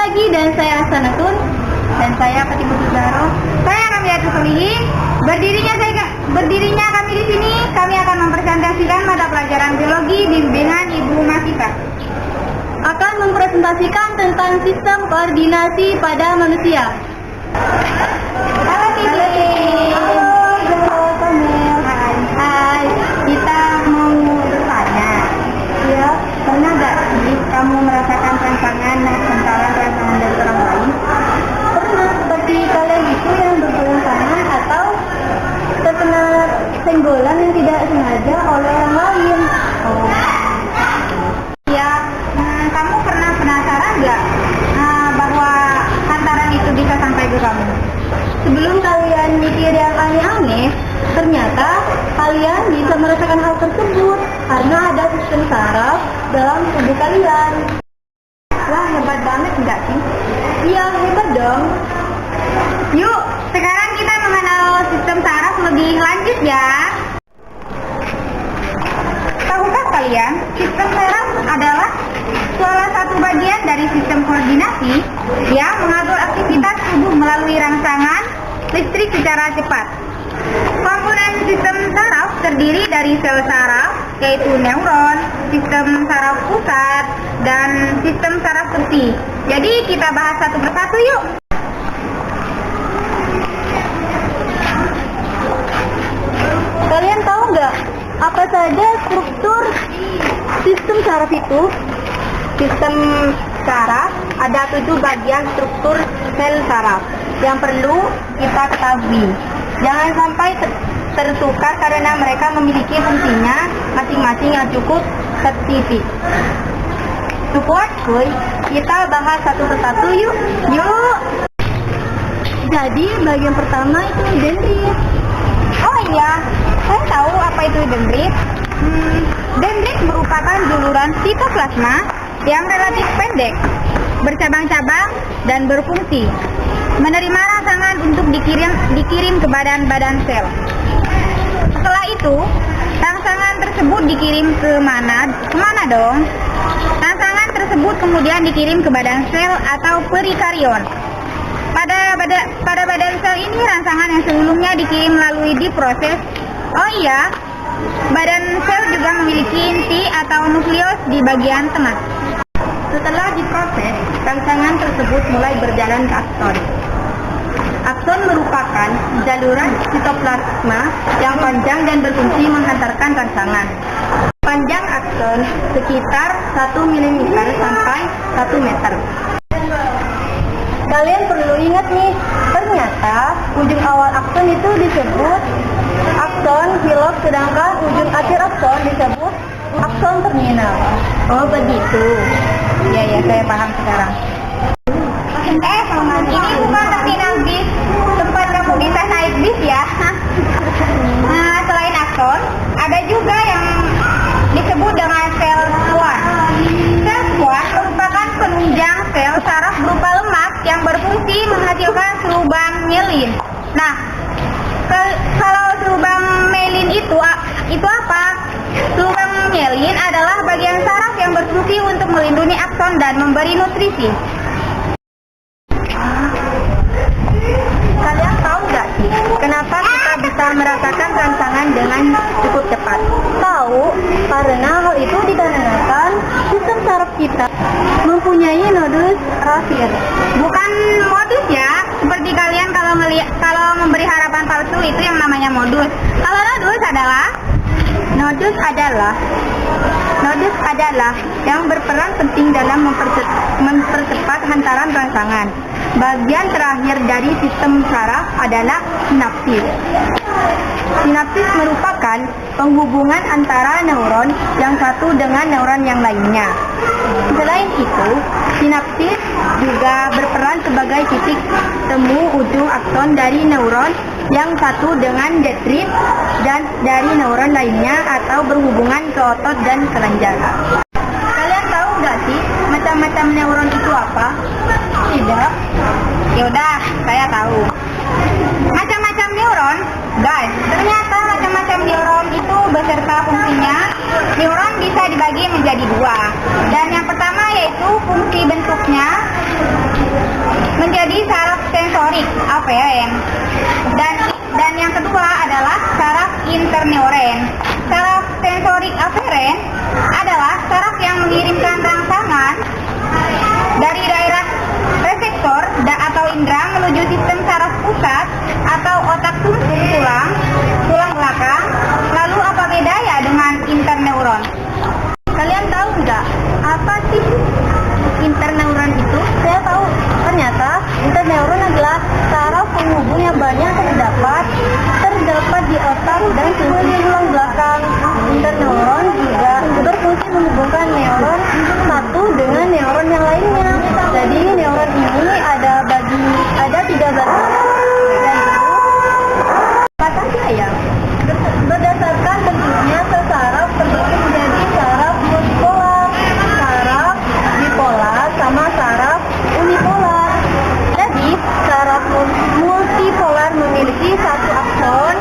lagi dan saya Hasanatun dan saya Fatih Putuzaro. Saya Ramiatul Solihin. Berdirinya kami di sini, kami akan mempresentasikan mata pelajaran biologi bimbingan Ibu Masita. Akan mempresentasikan tentang sistem koordinasi pada manusia. Halo Titi. Halo Kamil. Hai. Kita mau bertanya. Ya, pernah nggak sih kamu merasakan rangsangan antara rangsangan dari orang lain? Pernah, seperti kalian itu yang berpegang tangan atau terkena senggolan yang tidak sengaja oleh orang lain. Ya, kamu pernah penasaran nggak bahwa hantaran itu bisa sampai ke kamu? Sebelum kalian mikir yang aneh-aneh, ternyata kalian bisa merasakan hal tersebut karena ada sistem saraf dalam tubuh kalian. Wah, hebat banget nggak sih? Iya, hebat dong. Yuk, sekarang kita mengenal sistem saraf lebih lanjut ya. Tahukah kalian, sistem saraf adalah salah satu bagian dari sistem koordinasi yang mengatur aktivitas tubuh melalui rangsangan listrik secara cepat. Komponen sistem saraf terdiri dari sel saraf, yaitu neuron, sistem saraf pusat, dan sistem saraf peti. Jadi kita bahas satu persatu yuk. Kalian tahu nggak apa saja struktur sistem saraf itu? Sistem saraf ada 7 bagian struktur sel saraf yang perlu kita ketahui. Jangan sampai tertukar karena mereka memiliki fungsinya masing-masing yang cukup spesifik. Support kuy, kita bahas satu persatu yuk. Jadi bagian pertama itu dendrit. Oh iya, saya tahu apa itu dendrit. Dendrit merupakan duluran sitoplasma yang relatif pendek, bercabang-cabang dan berfungsi menerima rangsangan untuk dikirim ke badan-badan sel. Setelah itu, rangsangan tersebut dikirim ke mana dong? Rangsangan tersebut kemudian dikirim ke badan sel atau perikarion. Pada badan sel ini rangsangan yang sebelumnya dikirim melalui diproses. Oh iya, badan sel juga memiliki inti atau nukleus di bagian tengah. Setelah diproses, rangsangan tersebut mulai berjalan ke akson. Akson merupakan jaluran sitoplasma yang panjang dan berfungsi menghantarkan rangsangan. Panjang akson sekitar 1 mm sampai 1 meter. Kalian perlu ingat nih, ternyata ujung awal akson itu disebut akson hilok, sedangkan ujung akhir akson disebut akson terminal. Oh begitu. Ya, saya paham sekarang. Ini bukan terminal bis, tempat kamu bisa naik bis ya. Nah, selain akson, ada juga yang disebut dengan sel squat. Sel squat merupakan penunjang sel saraf berupa lemak yang berfungsi menghasilkan seluban myelin. Nah, kalau seluban myelin itu apa? Seluban myelin adalah bagian saraf yang berfungsi untuk melindungi akson dan memberi nutrisi. Kalian tahu nggak sih, kenapa kita bisa merasakan rangsangan dengan cukup cepat? Tahu, karena hal itu dikarenakan sistem saraf kita mempunyai nodus Raphir. Bukan modus ya, seperti kalian kalau memberi harapan palsu itu yang namanya modus. Kalau nodus adalah yang berperan penting dalam mempercepat hantaran rangsangan. Bagian terakhir dari sistem saraf adalah sinapsis. Sinapsis merupakan penghubungan antara neuron yang satu dengan neuron yang lainnya. Selain itu, sinapsis juga berperan sebagai titik temu ujung akson dari neuron yang satu dengan dendrit dan dari neuron lainnya atau berhubungan ke otot dan kelenjar. Kalian tahu nggak sih macam-macam neuron itu apa? Tidak? Yaudah, saya tahu. Macam-macam neuron, guys. Ternyata macam-macam neuron itu beserta fungsinya. Neuron bisa dibagi menjadi 2. Dan yang pertama yaitu fungsi bentuknya menjadi saraf sensorik, apa ya yang dan yang kedua adalah saraf interneuron. Saraf sensorik aferen adalah saraf yang mengirimkan rangsangan dari daerah reseptor atau indera menuju sistem saraf pusat atau otak sumsum tulang belakang. Lalu apa beda ya dengan interneuron? Kalian tahu nggak apa sih interneuron itu? Saya tahu, ternyata interneuron adalah saraf penghubung yang banyak terdapat di otak dan sumsum tulang belakang. Interneuron juga berfungsi menghubungkan neuron satu dengan neuron yang lainnya. Jadi neuron ini ada 3 bagian, yaitu apa saja ya? Berdasarkan bentuknya, sesaraf terbagi menjadi saraf multipolar, saraf bipolar, sama saraf unipolar. Jadi saraf multipolar memiliki 1 akson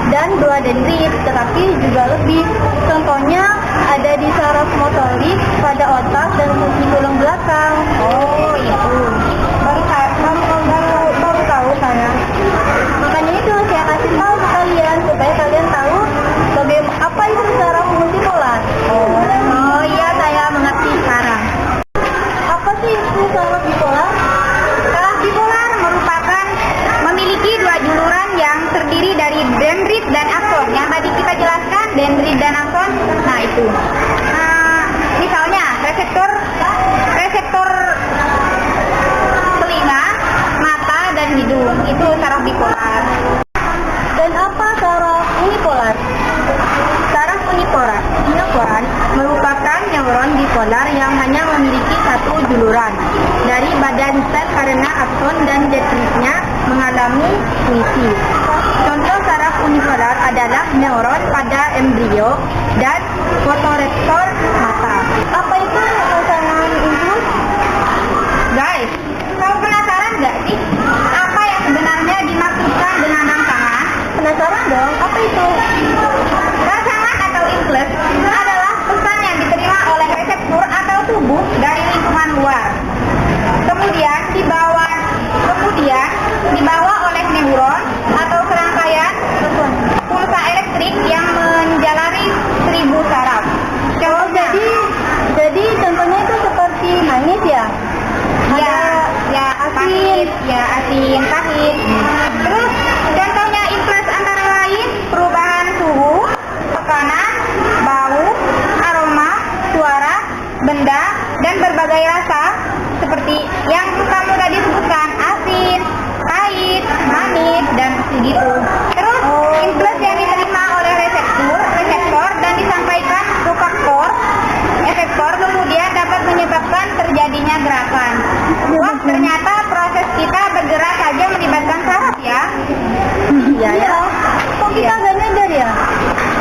dan 2 dendrit, tetapi juga lebih. Contohnya ada di saraf motorik pada otak dan fungsi tulang belakang. Oh, itu Baru tahu saya. Makanya itu saya kasih tahu ke kalian supaya kalian tahu apa itu saraf multipolar. Oh iya, saya mengerti sekarang. Apa sih itu saraf bipolar? Saraf bipolar memiliki 2 juluran yang terdiri dari dendrit dan akson. Yang tadi kita jelaskan, dendrit dan akson. Nah, itu. Misalnya reseptor telinga, mata, dan hidung. Itu saraf bipolar. Dan apa saraf unipolar? Saraf unipolar merupakan neuron bipolar yang hanya memiliki 1 juluran dari badan sel karena akson dan dendritnya mengalami fungsi. Contoh saraf unipolar adalah neuron pada embrio dan fotoreseptor mata. Apa itu rangsangan impuls? Guys, kamu penasaran nggak sih apa yang sebenarnya dimaksudkan dengan rangsangan? Penasaran dong, apa itu? Rangsangan atau impuls adalah pesan yang diterima oleh reseptor atau tubuh dari lingkungan luar. Kemudian dibawa oleh neuron atau serangkaian pulsa elektrik yang menjalari 1000 saraf. Contohnya, Jadi contohnya itu seperti manis ya? asin, pahit. Terus contohnya impuls antara lain perubahan suhu, tekanan, bau, aroma, suara, benda, dan berbagai rasa seperti yang kamu tadi sebutkan, asin, pahit, manis, dan begitu. Terus impuls yang diterima oleh reseptor dan disampaikan ke faktor efektor kemudian dapat menyebabkan terjadinya gerakan. Wah, ternyata proses kita bergerak saja melibatkan saraf ya. Iya. Kok kita nggak nyadar ya?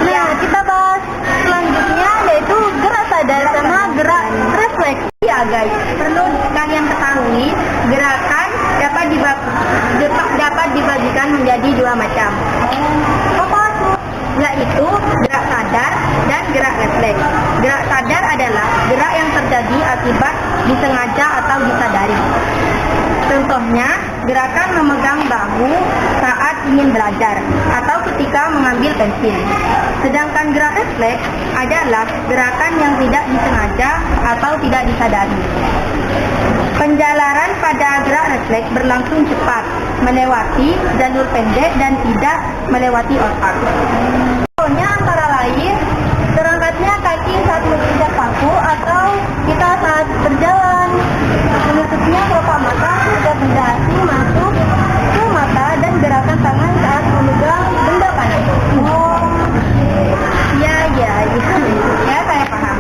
Nah, kita bahas selanjutnya yaitu gerak sadar sama gerak refleks. Ya guys, perlu kalian ketahui gerakan dapat dibagikan menjadi 2 macam. Apa itu? Yaitu gerak sadar dan gerak refleks. Gerak sadar adalah gerak yang terjadi akibat disengaja atau disadari. Contohnya, gerakan memegang bahu saat ingin belajar atau ketika mengambil pensil. Sedangkan gerak refleks adalah gerakan yang tidak disengaja atau tidak disadari. Penjalaran pada gerak refleks berlangsung cepat, melewati jalur pendek dan tidak melewati otak. Contohnya antara lain, terangkatnya kaki saat menginjak paku atau kita saat berjalan. Menutupnya kelopak mata sehingga benda asing masuk ke mata dan gerakan tangan saat memegang benda panas. Ya, saya paham.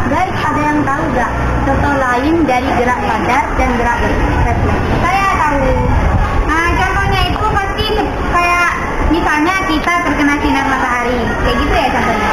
Guys, ada yang tahu nggak contoh lain dari gerak sadar dan gerak refleks? Saya tahu. Nah, contohnya itu pasti kayak misalnya kita terkena sinar matahari, kayak gitu ya contohnya.